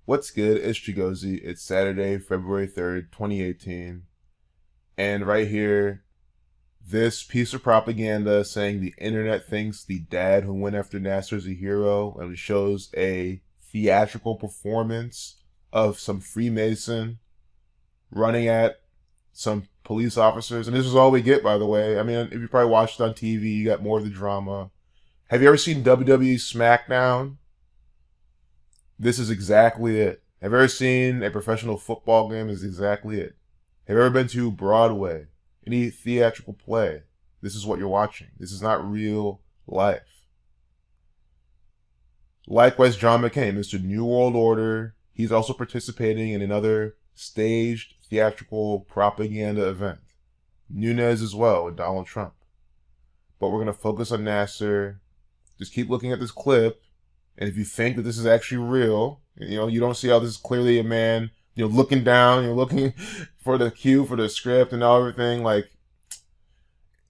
What's good? It's Chigozy. It's Saturday, February 3rd, 2018. And right here, this piece of propaganda saying the internet thinks the dad who went after Nassar is a hero, and it shows a theatrical performance of some Freemason running at some police officers. And this is all we get, by the way. I mean, if you probably watched it on TV, you got more of the drama. Have you ever seen WWE SmackDown? This is exactly it. Have you ever seen a professional football game? This is exactly it. Have you ever been to Broadway? Any theatrical play? This is what you're watching. This is not real life. Likewise, John McCain, Mr. New World Order, he's also participating in another staged theatrical propaganda event. Nunes as well with Donald Trump. But we're going to focus on Nassar. Just keep looking at this clip. And if you think that this is actually real, you don't see how this is clearly a man, looking down, looking for the cue, for the script and everything.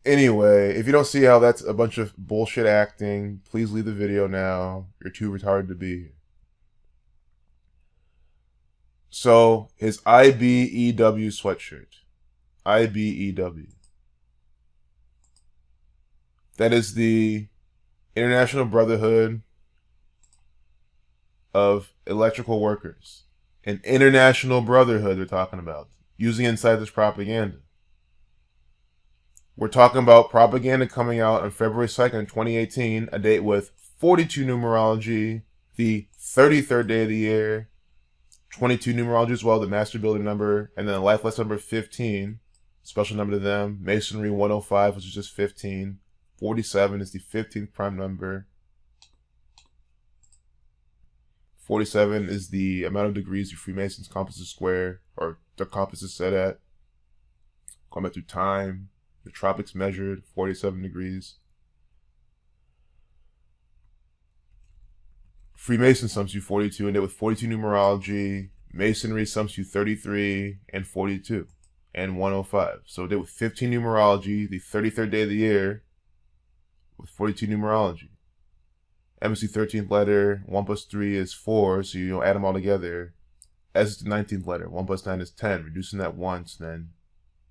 Anyway, if you don't see how that's a bunch of bullshit acting, please leave the video now. You're too retarded to be here. So, his IBEW sweatshirt. IBEW. That is the International Brotherhood of Electrical Workers. An international brotherhood they're talking about, using inside this propaganda. We're talking about propaganda coming out on February 2nd, 2018, a date with 42 numerology, the 33rd day of the year, 22 numerology as well, the master building number, and then the life lesson number 15, special number to them, Masonry 105, which is just 15, 47 is the 15th prime number, 47 is the amount of degrees the Freemasons' compass is square, or the compass is set at. Going back through time, the tropics measured, 47 degrees. Freemason sums you 42, and it with 42 numerology. Masonry sums you 33 and 42 and 105. So it did with 15 numerology, the 33rd day of the year, with 42 numerology. MC 13th letter, 1 plus 3 is 4, so you add them all together. S is the 19th letter, 1 plus 9 is 10. Reducing that once, then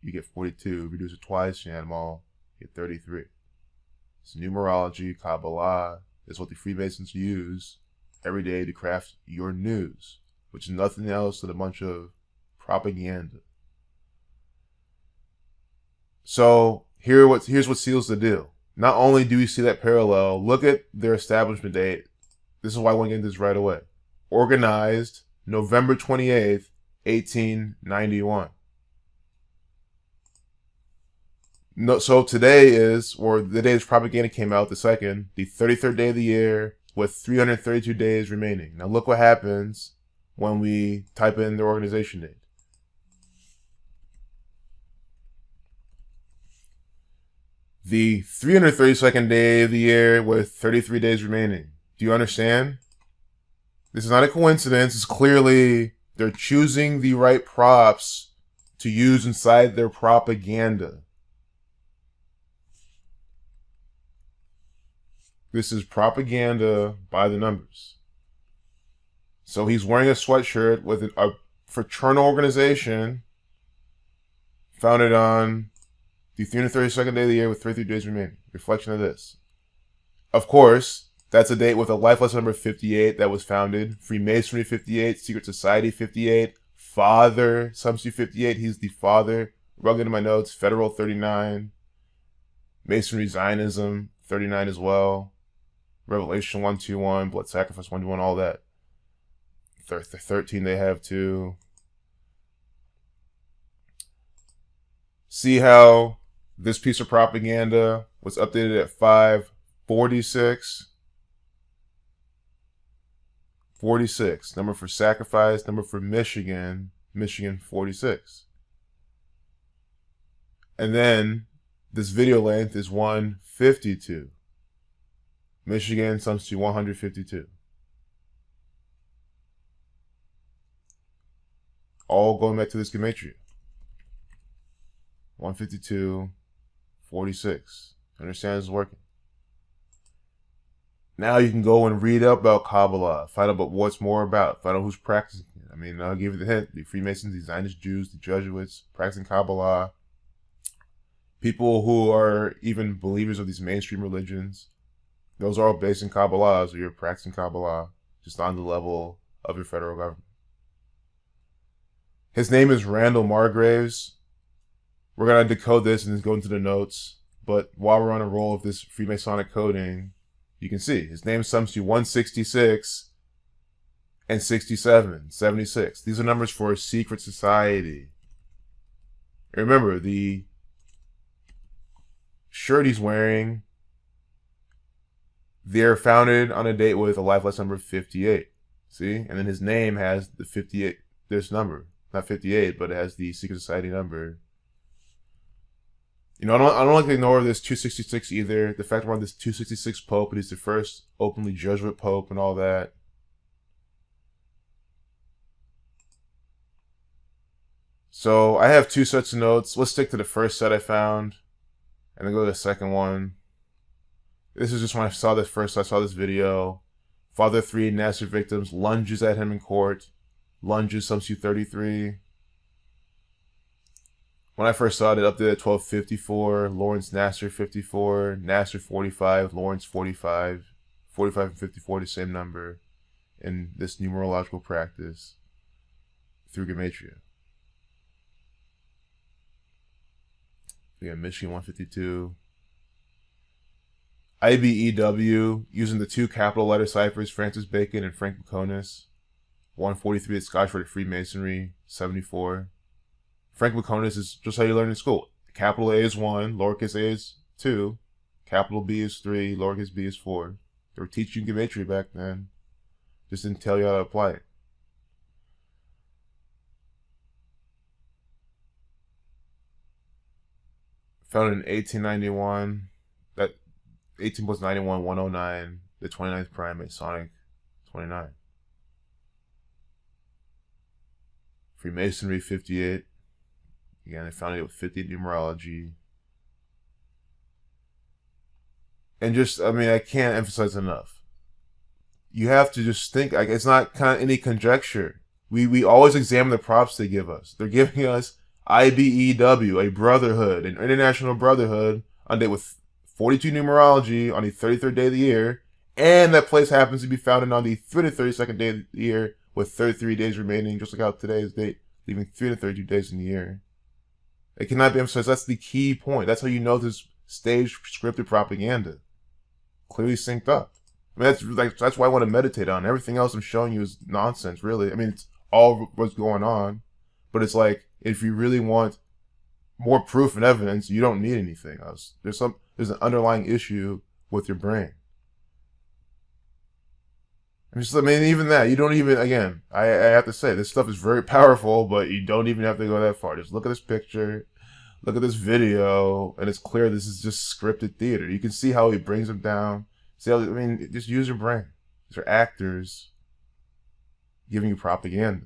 you get 42. Reduce it twice, you add them all, you get 33. So numerology, Kabbalah, is what the Freemasons use every day to craft your news, which is nothing else than a bunch of propaganda. So here's what seals the deal. Not only do we see that parallel, look at their establishment date. This is why I want to get into this right away. Organized November 28th, 1891. No, so today is, or the day this propaganda came out, the 2nd, the 33rd day of the year, with 332 days remaining. Now look what happens when we type in their organization date. The 332nd day of the year with 33 days remaining. Do you understand? This is not a coincidence. It's clearly they're choosing the right props to use inside their propaganda. This is propaganda by the numbers. So he's wearing a sweatshirt with a fraternal organization founded on the 332nd day of the year with 33 days remaining. Reflection of this. Of course, that's a date with a life lesson number 58 that was founded. Freemasonry 58, Secret Society 58, Father, Sumsu 58, he's the father. Rugged in my notes, Federal 39, Masonry Zionism 39 as well. Revelation 121, Blood Sacrifice 121, all that. 13 they have too. See how this piece of propaganda was updated at 5:46. 46. Number for sacrifice, number for Michigan. Michigan 46. And then this video length is 152. Michigan sums to 152. All going back to this gematria. 152, 46. Understand it's working. Now you can go and read up about Kabbalah, find out about what it's more about, find out who's practicing it. I mean, I'll give you the hint. The Freemasons, the Zionist Jews, the Jesuits, practicing Kabbalah, people who are even believers of these mainstream religions, those are all based in Kabbalah, so you're practicing Kabbalah, just on the level of your federal government. His name is Randall Margraves. We're going to decode this and then go into the notes, but while we're on a roll of this Freemasonic coding, you can see his name sums to 166 and 67, 76. These are numbers for a secret society. And remember, the shirt he's wearing, they're founded on a date with a life lesson number 58. See? And then his name has the 58, this number. Not 58, but it has the secret society number. You know, I don't like to ignore this 266 either. The fact we're on this 266 Pope, and he's the first openly Jesuit Pope and all that. So I have two sets of notes. Let's stick to the first set I found, and then go to the second one. This is just when I saw this first. I saw this video. Father 3 Nassar victims lunges at him in court. Lunges sums to 33. When I first saw it, updated at 1254. Lawrence Nassar 54. Nassar 45. Lawrence 45. 45 and 54, the same number in this numerological practice through Gematria. We got Michigan 152. IBEW, using the two capital letter ciphers, Francis Bacon and Frank McConus. 143, the Scottish Rite of Freemasonry, 74. Frank McConus is just how you learn in school. Capital A is 1, lowercase a is 2, capital B is 3, lowercase b is 4. They were teaching Gematria back then. Just didn't tell you how to apply it. Founded in 1891. That 18 plus 91, 109. The 29th prime, Masonic 29. Freemasonry 58. Again, they founded it with 50 numerology. And just, I mean, I can't emphasize enough. You have to just think, like, it's not kind of any conjecture. We always examine the props they give us. They're giving us IBEW, a brotherhood, an international brotherhood, on date with 42 numerology on the 33rd day of the year, and that place happens to be founded on the 332nd day of the year with 33 days remaining, just like how today's date, leaving 332 days in the year. It cannot be emphasized. That's the key point. That's how you know this staged, scripted propaganda. Clearly synced up. I mean, that's why I want to meditate on. Everything else I'm showing you is nonsense, really. I mean, it's all what's going on. But it's like, if you really want more proof and evidence, you don't need anything else. There's an underlying issue with your brain. I mean, even that, you don't even, again, I have to say, this stuff is very powerful, but you don't even have to go that far. Just look at this picture, look at this video, and it's clear this is just scripted theater. You can see how he brings them down. See how, I mean, just use your brain. These are actors giving you propaganda.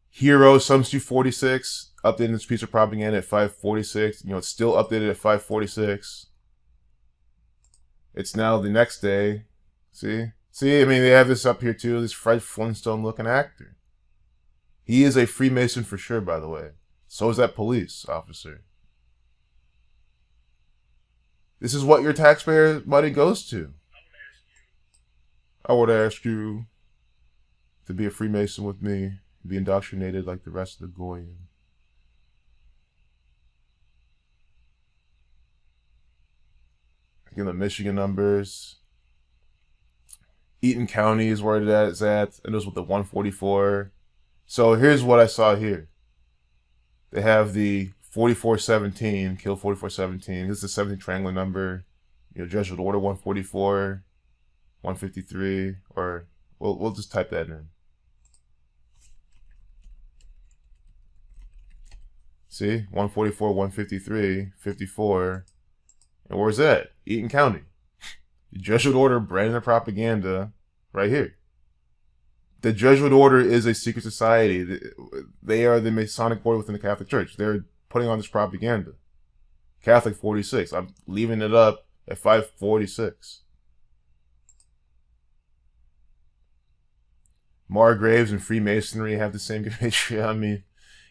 Hero sums to 46, updating this piece of propaganda at 546. You know, it's still updated at 546. It's now the next day. See, I mean, they have this up here too. This Fred Flintstone looking actor. He is a Freemason for sure, by the way. So is that police officer. This is what your taxpayer money goes to. I would ask you to be a Freemason with me, be indoctrinated like the rest of the Goyim. Again, the Michigan numbers. Eaton County is where it's at, and it was with the 144. So here's what I saw here. They have the 4417, kill 4417. This is the 17th triangular number. You know, Jesuit order 144, 153, or we'll just type that in. See, 144, 153, 54. And where's that? Eaton County. The Jesuit order branding their propaganda right here. The Jesuit order is a secret society. They are the Masonic board within the Catholic Church. They're putting on this propaganda. Catholic 46. I'm leaving it up at 546. Margraves and Freemasonry have the same gematria. I mean,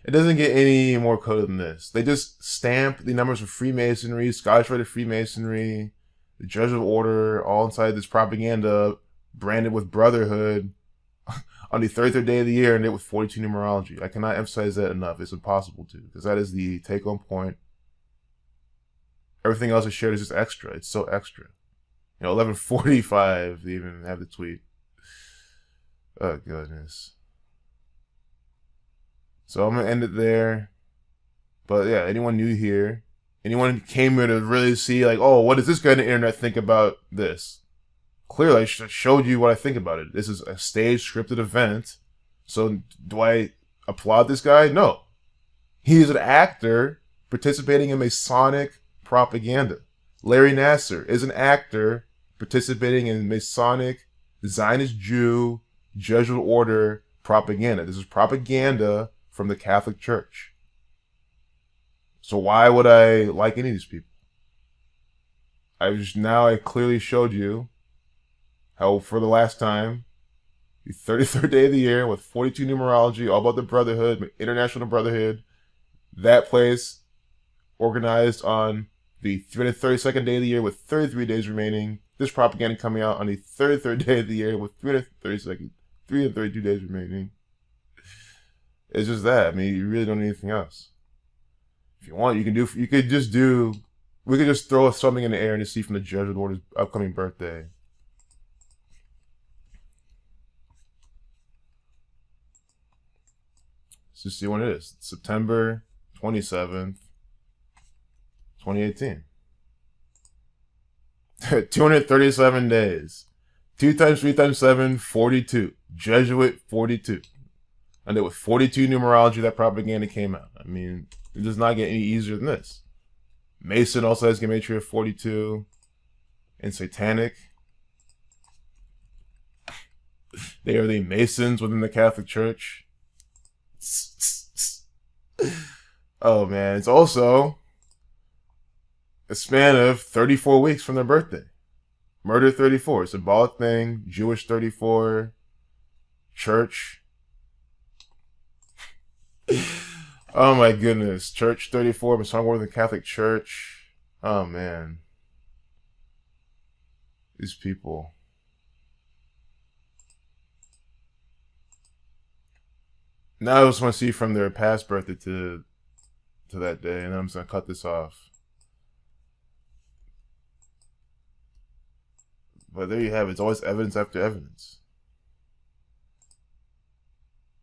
it doesn't get any more coded than this. They just stamp the numbers of Freemasonry, Scottish Rite of Freemasonry, the Jesuit Order, all inside this propaganda branded with Brotherhood on the 33rd day of the year, and it with 42 numerology. I cannot emphasize that enough. It's impossible to, because that is the take-home point. Everything else I shared is just extra. It's so extra. 11:45, they even have the tweet. Oh, goodness. So I'm going to end it there. But yeah, anyone new here, anyone came here to really see, like, oh, what does this guy on the internet think about this? Clearly, I showed you what I think about it. This is a staged, scripted event. So do I applaud this guy? No. He is an actor participating in Masonic propaganda. Larry Nassar is an actor participating in Masonic, Zionist Jew, Jesuit Order propaganda. This is propaganda from the Catholic Church. So why would I like any of these people? I clearly showed you how, for the last time, the 33rd day of the year with 42 numerology, all about the Brotherhood, International Brotherhood, that place organized on the 332nd day of the year with 33 days remaining. This propaganda coming out on the 33rd day of the year with 332 days remaining. It's just that. I mean, you really don't need anything else. If you want, we could just throw something in the air and just see from the Jesuit Order's upcoming birthday. Let's just see when it is. September 27th, 2018. 237 days. 2 times 3 times 7, 42. Jesuit 42. And then with 42 numerology, that propaganda came out. I mean, it does not get any easier than this. Mason also has gematria of 42. And Satanic. They are the Masons within the Catholic Church. Oh man, it's also a span of 34 weeks from their birthday. Murder 34, symbolic thing, Jewish 34, church. Oh my goodness, church 34, Masonic Order of the Catholic Church. Oh man. These people. Now I just want to see from their past birthday to that day, and then I'm just going to cut this off. But there you have it. It's always evidence after evidence.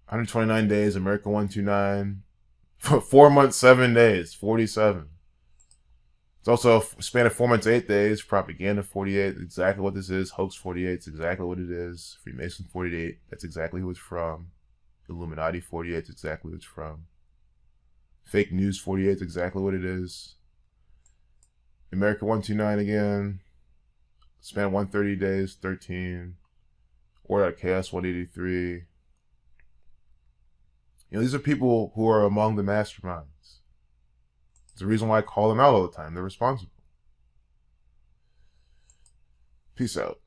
129 days, America 129. 4 months, 7 days, 47. It's also a span of 4 months, 8 days. Propaganda 48, exactly what this is. Hoax 48, it's exactly what it is. Freemason 48, that's exactly who it's from. Illuminati 48 is exactly what it's from. Fake News 48 is exactly what it is. America 129 again. Span 130 days, 13. Order of Chaos 183. These are people who are among the masterminds. It's the reason why I call them out all the time. They're responsible. Peace out.